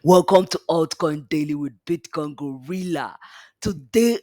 Welcome to Altcoin Daily with Bitcoin Gorilla. Today,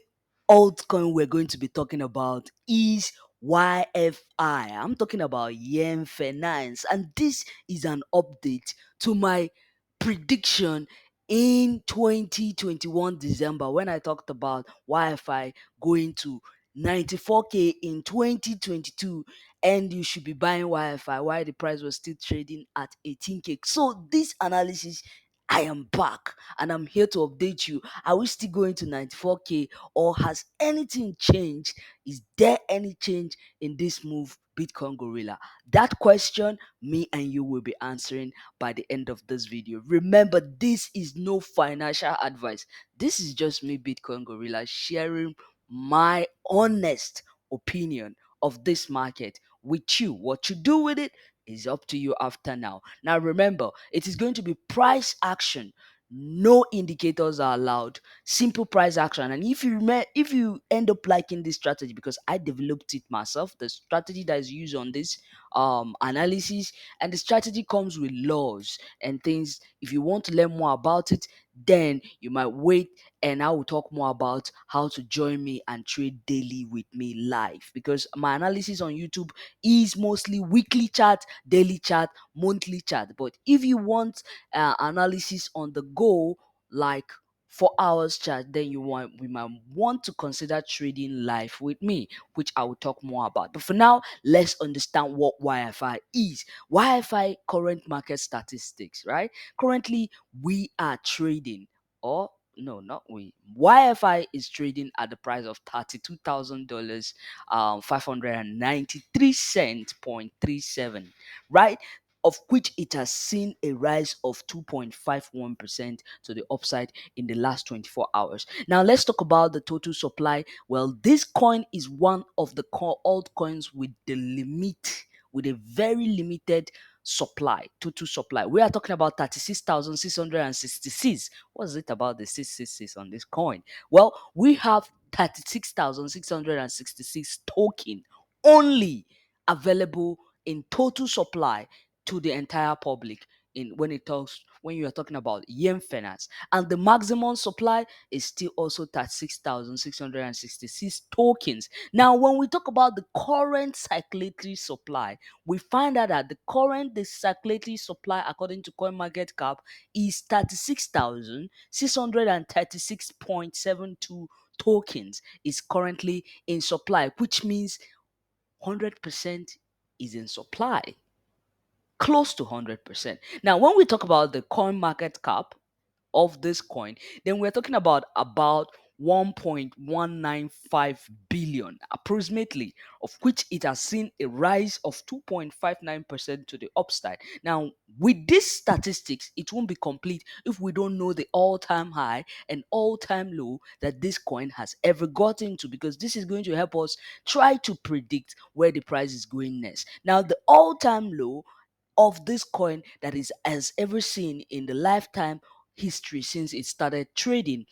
altcoin we're going to be talking about is YFI. I'm talking about Yearn.Finance, and this is an update to my prediction in 2021 December when I talked about YFI going to 94k in 2022, and you should be buying YFI while the price was still trading at 18k. So this analysis, I am back and I'm here to update you. Are we still going to 94k, or has anything changed? Is there any change in this move, Bitcoin Gorilla? That question, me and you will be answering by the end of this video. Remember, this is no financial advice. This is just me, Bitcoin Gorilla, sharing my honest opinion of this market with you. What you do with it is up to you after now. Now remember, it is going to be price action. No indicators are allowed. Simple price action. And if you end up liking this strategy, because I developed it myself, the strategy that is used on this analysis, and the strategy comes with laws and things. If you want to learn more about it, then you might wait, and I will talk more about how to join me and trade daily with me live, because my analysis on YouTube is mostly weekly chart, daily chart, monthly chart. But if you want analysis on the go, like 4 hours chart, then we might want to consider trading live with me, which I will talk more about. But for now, let's understand what YFI is. YFI current market statistics, right? Currently, we are trading, or no, not we. YFI is trading at the price of $32,000, 593 cents 37, right? Of which it has seen a rise of 2.51% to the upside in the last 24 hours. Now let's talk about the total supply. Well, this coin is one of the altcoins with with a very limited supply, total supply. We are talking about 36,666. What is it about the 666 on this coin? Well, we have 36,666 token only available in total supply to the entire public, in when you are talking about Yearn.Finance, and the maximum supply is still also 36,666 tokens. Now when we talk about the current circulatory supply, we find out that the circulatory supply according to CoinMarketCap is 36,636.72 tokens is currently in supply, which means 100% is in supply, close to 100%. Now, when we talk about the coin market cap of this coin, then we're talking about 1.195 billion approximately, of which it has seen a rise of 2.59% to the upside. Now, with these statistics, it won't be complete if we don't know the all-time high and all-time low that this coin has ever gotten to, because this is going to help us try to predict where the price is going next. Now, the all-time low of this coin that is has ever seen in the lifetime history since it started trading,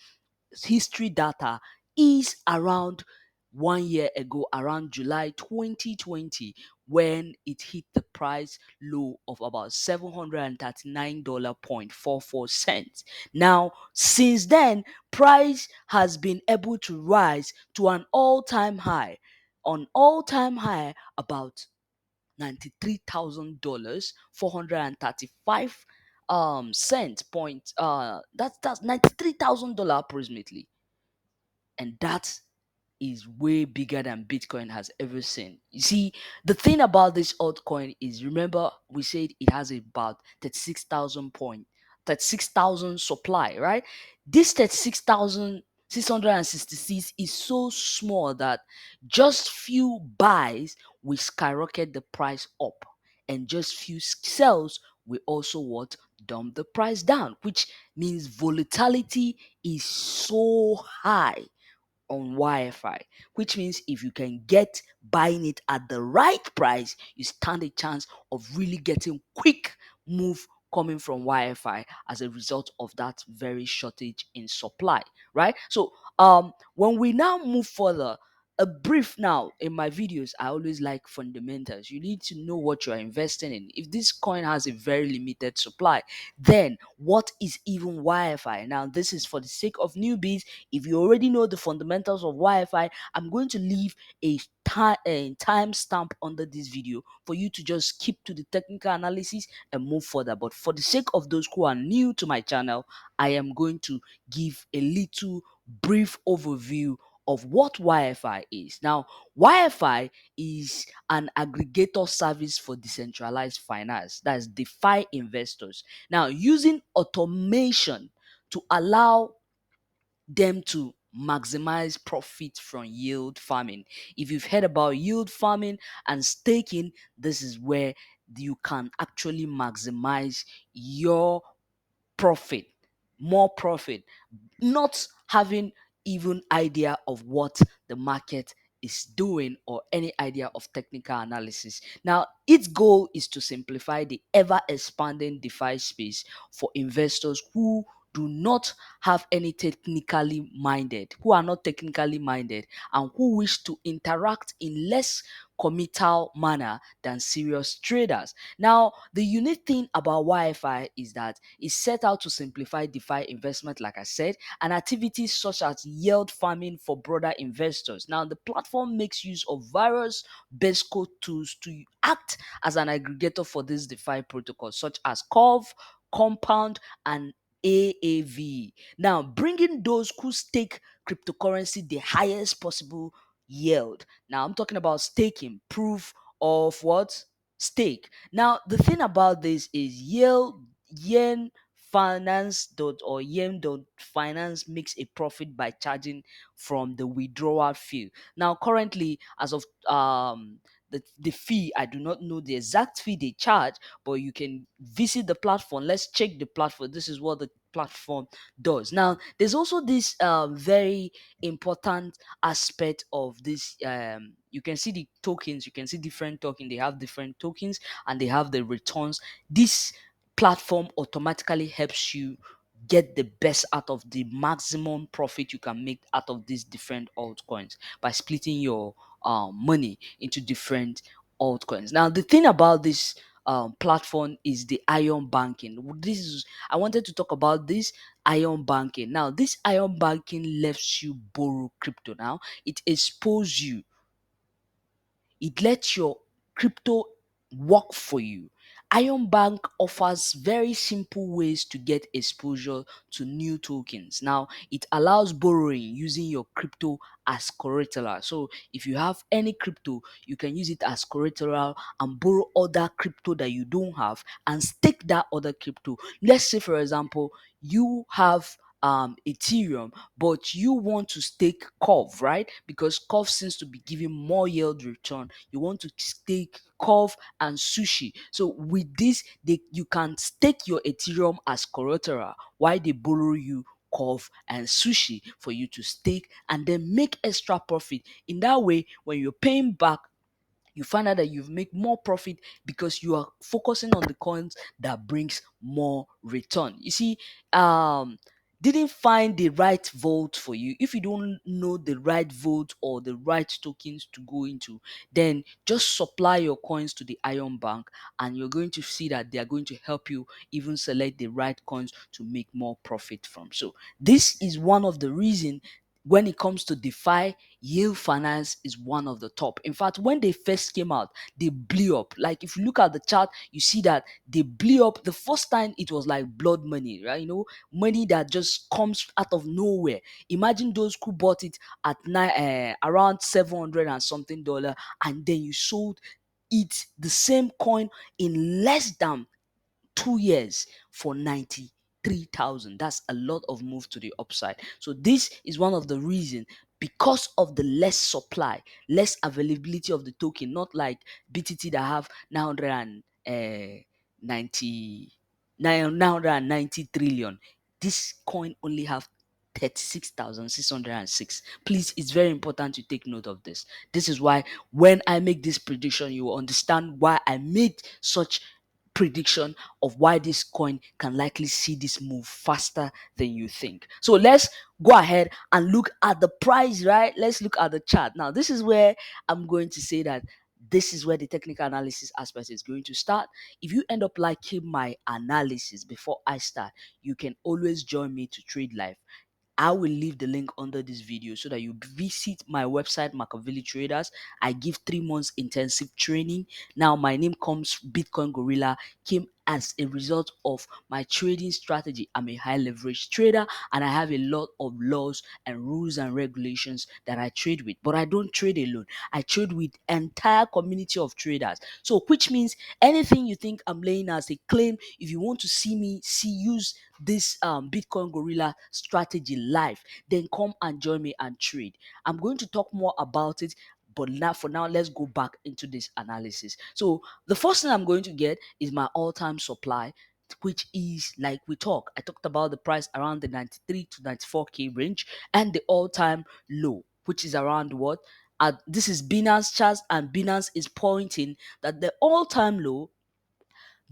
history data, is around 1 year ago, around July 2020, when it hit the price low of about $739.44. Now since then, price has been able to rise to an all-time high, about $93,000, 435 cents point, that's $93,000 approximately, and that is way bigger than Bitcoin has ever seen. You see, the thing about this altcoin is, remember, we said it has about 36,000 supply, right? This 36,666 is so small that just few buys will skyrocket the price up, and just few sells will also what dump the price down, which means volatility is so high on YFI, which means if you can get buying it at the right price, you stand a chance of really getting quick move coming from YFI as a result of that very shortage in supply, right? So when we now move further, a brief now in my videos. I always like fundamentals. You need to know what you're investing in. If this coin has a very limited supply, then what is even YFI? Now, this is for the sake of newbies. If you already know the fundamentals of YFI, I'm going to leave a time stamp under this video for you to just keep to the technical analysis and move further. But for the sake of those who are new to my channel, I am going to give a little brief overview of what YFI is. Now, YFI is an aggregator service for decentralized finance, that's DeFi investors. Now, using automation to allow them to maximize profit from yield farming. If you've heard about yield farming and staking, this is where you can actually maximize your profit, more profit, not having even idea of what the market is doing or any idea of technical analysis. Now, its goal is to simplify the ever expanding DeFi space for investors do not have any technically minded, who are not technically minded, and who wish to interact in less committal manner than serious traders. Now, the unique thing about YFI is that it's set out to simplify DeFi investment, like I said, and activities such as yield farming for broader investors. Now, the platform makes use of various base code tools to act as an aggregator for these DeFi protocols, such as Curve, Compound, and AAV. Now, bringing those who stake cryptocurrency the highest possible yield. Now, I'm talking about staking, proof of what? Stake. Now, the thing about this is Yearn.Finance or Yearn.Finance makes a profit by charging from the withdrawal fee. Now, currently, as of the fee, I do not know the exact fee they charge, but you can visit the platform. Let's check the platform. This is what the platform does. Now, there's also this very important aspect of this. You can see the tokens, you can see different tokens, they have different tokens and they have the returns. This platform automatically helps you get the best out of the maximum profit you can make out of these different altcoins by splitting your money into different altcoins. Now, the thing about this platform is the ion banking. This is I wanted to talk about this ion banking. Now, this ion banking lets you borrow crypto. Now, it exposes you, it lets your crypto work for you. Iron Bank offers very simple ways to get exposure to new tokens. Now, it allows borrowing using your crypto as collateral. So, if you have any crypto, you can use it as collateral and borrow other crypto that you don't have and stake that other crypto. Let's say, for example, you have Ethereum, but you want to stake Curve, right? Because Curve seems to be giving more yield return. You want to stake Curve and Sushi. So with this, you can stake your Ethereum as collateral while they borrow you Curve and Sushi for you to stake and then make extra profit. In that way, when you're paying back, you find out that you've made more profit because you are focusing on the coins that brings more return. You see, um didn't find the right vote for you. If you don't know the right vote or the right tokens to go into, then just supply your coins to the ion bank and you're going to see that they are going to help you even select the right coins to make more profit from. So this is one of the reason when it comes to DeFi, Yield Finance is one of the top. In fact, when they first came out, they blew up. Like if you look at the chart, you see that they blew up. The first time it was like blood money, right? You know, money that just comes out of nowhere. Imagine those who bought it at around 700 and something dollar, and then you sold it the same coin in less than 2 years for 93,000. That's a lot of move to the upside. So this is one of the reasons, because of the less supply, less availability of the token, not like BTT that have 990 trillion. This coin only have 36,606. Please, it's very important to take note of this. This is why when I make this prediction, you will understand why I made such prediction of why this coin can likely see this move faster than you think. So let's go ahead and look at the price, right? Let's look at the chart. Now, this is where I'm going to say that this is where the technical analysis aspect is going to start. If you end up liking my analysis before I start, you can always join me to trade live. I will leave the link under this video so that you visit my website, Machiavelli Traders. I give 3 months intensive training. Now, my name comes Bitcoin Gorilla, came as a result of my trading strategy. I'm a high leverage trader and I have a lot of laws and rules and regulations that I trade with. But I don't trade alone. I trade with entire community of traders. So, which means anything you think I'm laying as a claim, if you want to see me use this Bitcoin Gorilla strategy live, then come and join me and trade. I'm going to talk more about it, but now for now, let's go back into this analysis. So the first thing I'm going to get is my all-time supply, which is like I talked about the price around the 93 to 94k range, and the all-time low, which is around what? This is Binance charts, and Binance is pointing that the all-time low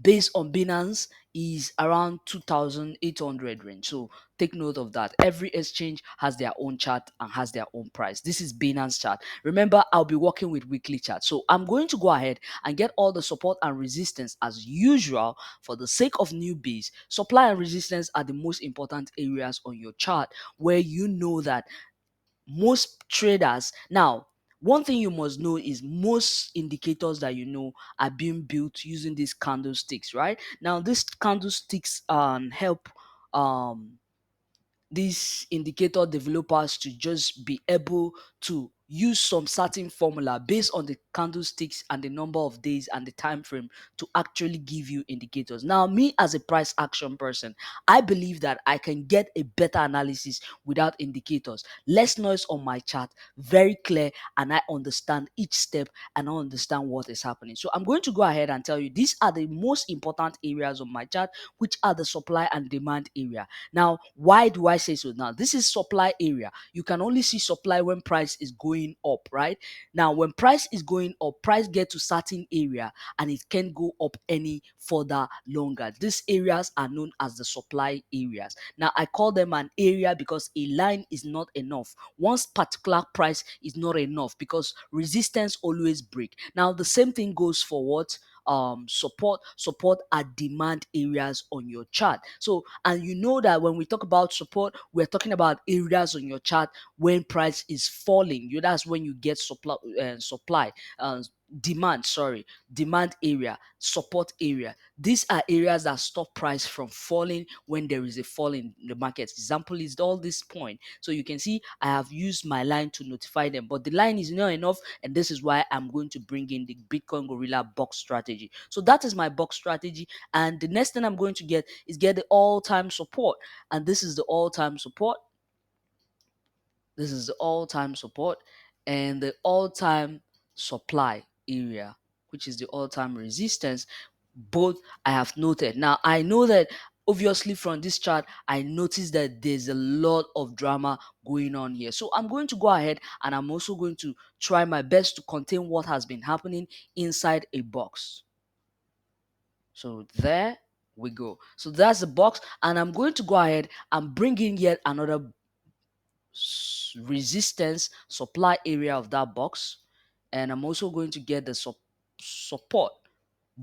based on Binance is around 2,800 range. So take note of that. Every exchange has their own chart and has their own price. This is Binance chart. Remember, I'll be working with weekly chart. So I'm going to go ahead and get all the support and resistance as usual. For the sake of newbies, supply and resistance are the most important areas on your chart where you know that most traders now, one thing you must know is most indicators that you know are being built using these candlesticks. Right now, these candlesticks help um these indicator developers to just be able to use some certain formula based on the candlesticks and the number of days and the time frame to actually give you indicators. Now, me as a price action person, I believe that I can get a better analysis without indicators. Less noise on my chart, very clear, and I understand each step and I understand what is happening. So I'm going to go ahead and tell you these are the most important areas of my chart, which are the supply and demand area. Now, why do I say so? Now, this is supply area. You can only see supply when price is going up, right? Now, when price is going up, price get to certain area and it can't go up any further longer. These areas are known as the supply areas. Now, I call them an area because a line is not enough. Once particular price is not enough because resistance always break. Now, the same thing goes for what? Support are demand areas on your chart. So, and you know that when we talk about support, we're talking about areas on your chart when price is falling. That's when you get supply uh, demand, sorry, demand area, support area. These are areas that stop price from falling when there is a fall in the market. Example is all this point. So you can see I have used my line to notify them, but the line is not enough, and this is why I'm going to bring in the Bitcoin Gorilla box strategy. So that is my box strategy, and the next thing I'm going to get is get the all-time support, and this is the all-time support. This is the all-time support and the all-time supply area, which is the all-time resistance. Both I have noted. Now, I know that obviously from this chart, I noticed that there's a lot of drama going on here. So I'm going to go ahead and I'm also going to try my best to contain what has been happening inside a box. So there we go. So that's the box, and I'm going to go ahead and bring in yet another resistance supply area of that box, and I'm also going to get the support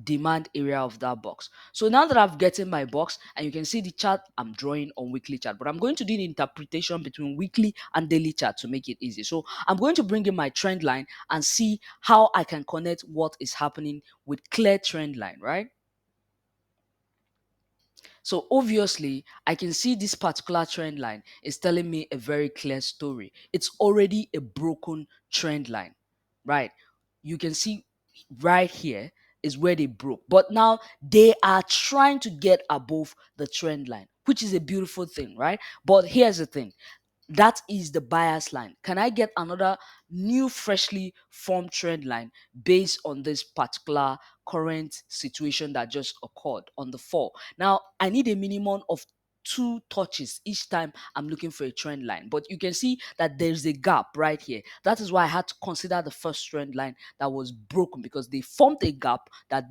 demand area of that box. So now that I've gotten my box, and you can see the chart I'm drawing on weekly chart, but I'm going to do the interpretation between weekly and daily chart to make it easy. So I'm going to bring in my trend line and see how I can connect what is happening with clear trend line, right? So obviously, I can see this particular trend line is telling me a very clear story. It's already a broken trend line, right? You can see right here is where they broke. But now they are trying to get above the trend line, which is a beautiful thing, right? But here's the thing, that is the bias line. Can I get another new freshly formed trend line based on this particular current situation that just occurred on the fall? Now I need a minimum of 2 touches each time I'm looking for a trend line, but you can see that there's a gap right here. That is why I had to consider the first trend line that was broken, because they formed a gap that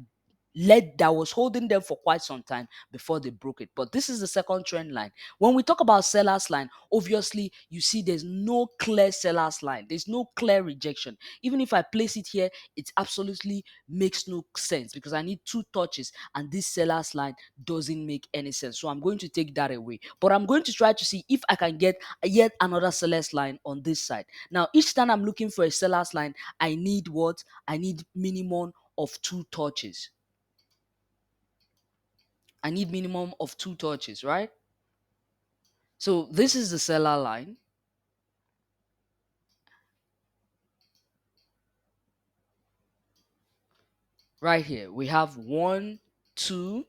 that was holding them for quite some time before they broke it. But this is the second trend line. When we talk about sellers line, obviously you see there's no clear sellers line. There's no clear rejection. Even if I place it here, it absolutely makes no sense because I need two touches and this sellers line doesn't make any sense. So I'm going to take that away. But I'm going to try to see if I can get yet another sellers line on this side. Now, each time I'm looking for a sellers line, I need what? I need minimum of two touches. I need minimum of two touches, right? So this is the seller line. Right here, we have 1, 2,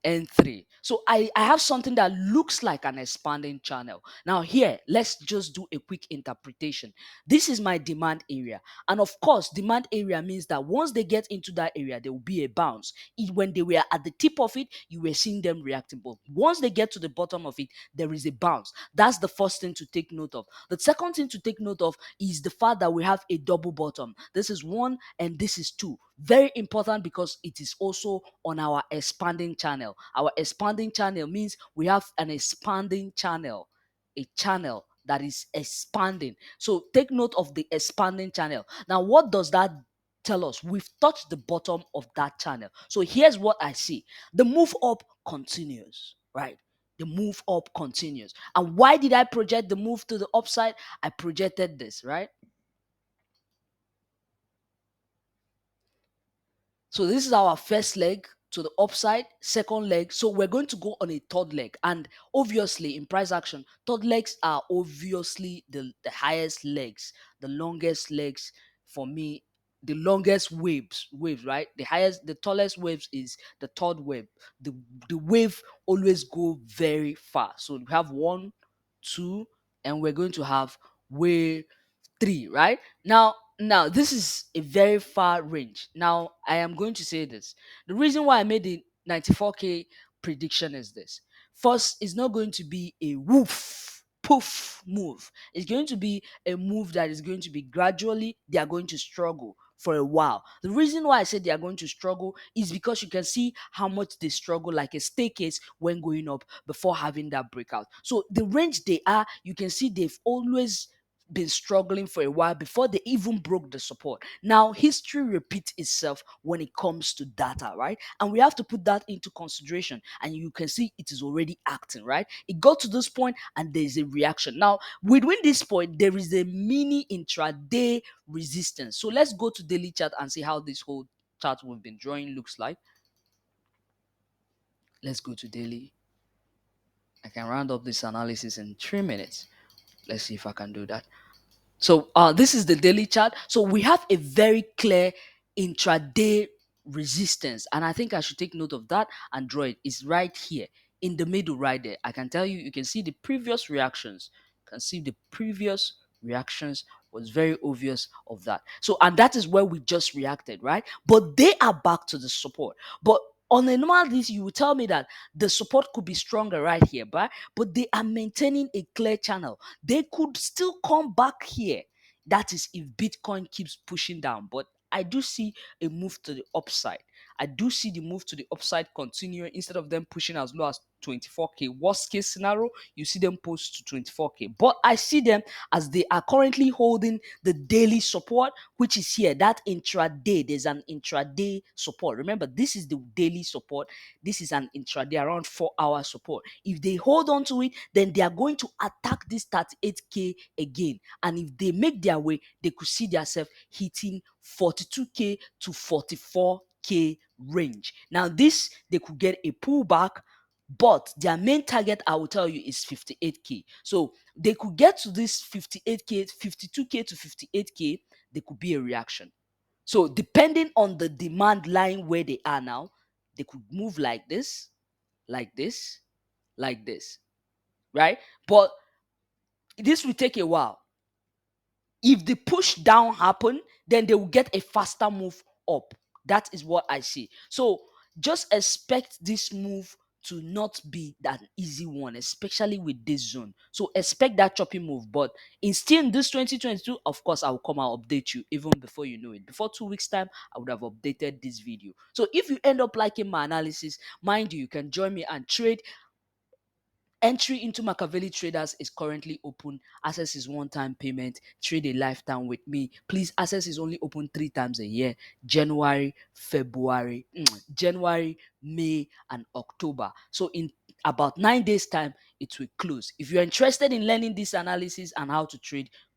and 3. So I have something that looks like an expanding channel. Now here, let's just do a quick interpretation. This is my demand area. And of course, demand area means that once they get into that area, there will be a bounce. When they were at the tip of it, you were seeing them reacting. But once they get to the bottom of it, there is a bounce. That's the first thing to take note of. The second thing to take note of is the fact that we have a double bottom. This is 1 and this is 2. Very important because it is also on our expanding channel. Our expanding channel means we have an expanding channel, a channel that is expanding. So take note of the expanding channel. Now, what does that tell us? We've touched the bottom of that channel. So here's what I see: the move up continues, right? The move up continues. And why did I project the move to the upside? I projected this, right? So this is our first leg to the upside, second leg. So we're going to go on a third leg. And obviously in price action, third legs are obviously the highest legs, the longest legs for me, the longest waves, right? The tallest waves is the third wave. The wave always go very fast. So we have 1, 2, and we're going to have wave 3, right? Now this is a very far range. Now I am going to say this. The reason why I made the 94k prediction is this. First, it's not going to be a woof poof move. It's going to be a move that is going to be gradually. They are going to struggle for a while. The reason why I said they are going to struggle is because you can see how much they struggle like a staircase when going up before having that breakout. So the range they are, you can see they've always been struggling for a while before they even broke the support. Now, history repeats itself when it comes to data, right? And we have to put that into consideration. And you can see it is already acting, right? It got to this point and there's a reaction. Now, within this point, there is a mini intraday resistance. So let's go to daily chart and see how this whole chart we've been drawing looks like. Let's go to daily. I can round up this analysis in 3 minutes. Let's see if I can do that. So this is the daily chart. So we have a very clear intraday resistance, and I think I should take note of that and draw it. It's right here in the middle, right there. I can tell you, you can see the previous reactions. You can see the previous reactions was very obvious of that. So, and that is where we just reacted, right? But they are back to the support. But on a normal this, you would tell me that the support could be stronger right here, but they are maintaining a clear channel. They could still come back here. That is if Bitcoin keeps pushing down. But I do see a move to the upside. I do see the move to the upside continuing instead of them pushing as low as 24k. Worst case scenario, you see them push to 24k. But I see them as they are currently holding the daily support, which is here. That intraday, there's an intraday support. Remember, this is the daily support. This is an intraday around 4-hour support. If they hold on to it, then they are going to attack this 38k again. And if they make their way, they could see themselves hitting 42k to 44k range. Now, this they could get a pullback, but their main target, I will tell you, is 58k. So they could get to this 58k, 52k to 58k, there could be a reaction. So depending on the demand line where they are now, they could move like this, like this, like this, right? But this will take a while. If the push down happen, then they will get a faster move up. That is what I see. So just expect this move to not be that easy one, especially with this zone. So expect that choppy move. But in still in this 2022, of course, I will come and update you even before you know it. Before 2 weeks' time, I would have updated this video. So if you end up liking my analysis, mind you, you can join me and trade. Entry into Machiavelli Traders is currently open. Access is one-time payment. Trade a lifetime with me. Please, access is only open 3 times a year: January, February, January, May, and October. So in about 9 days' time, it will close. If you're interested in learning this analysis and how to trade,